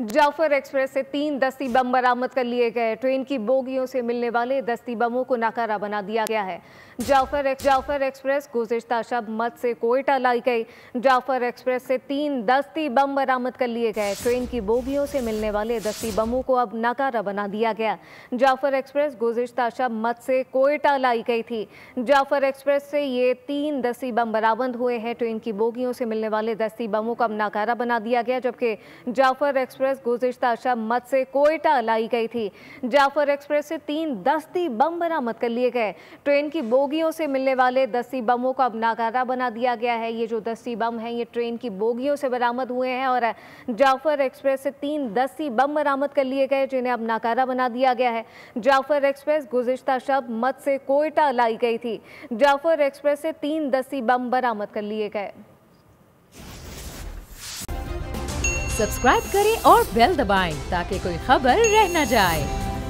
Jafar express से 3 दस्ती बम बरामद कर लिए गए। ट्रेन की बोगियों से मिलने वाले दस्ती बमों को नाकारा बना दिया गया है। जाफर एक्सप्रेस गुज़िश्ता शब मत से कोयटा लाई गई। जाफर एक्सप्रेस से 3 दस्ती बम बरामद कर लिए गए। ट्रेन की बोगियों से मिलने वाले दस्ती बमों को अब नाकारा बना दिया गया। जाफर एक्सप्रेस गुज़िश्ता शब मत से कोयटा लाई गई थी। जाफर एक्सप्रेस से ये 3 दस्ती बम बरामद हुए हैं। ट्रेन की बोगियों से मिलने वाले दस्ती बमों को अब नाकारा बना दिया गया, जबकि जाफर एक्सप्रेस गुज़िश्ता शब मत से कोयटा लाई गई थी। जाफर एक्सप्रेस से 3 दस्ती बम बरामद कर लिए गए। ट्रेन की बोगियों से मिलने वाले दस्ती बमों को अब नाकारा बना दिया गया है। ये जो दस्ती बम हैं ये ट्रेन की बोगियों से बरामद हुए हैं और जाफर एक्सप्रेस से 3 दस्ती बम बरामद कर लिए गए, जिन्हें अब नाकारा बना दिया गया है। जाफर एक्सप्रेस गुज़िश्ता शब मत से कोयटा लाई गई थी। जाफर एक्सप्रेस से 3 दस्ती बम बरामद कर लिए गए। सब्सक्राइब करें और बेल दबाएं ताकि कोई खबर रह न जाए।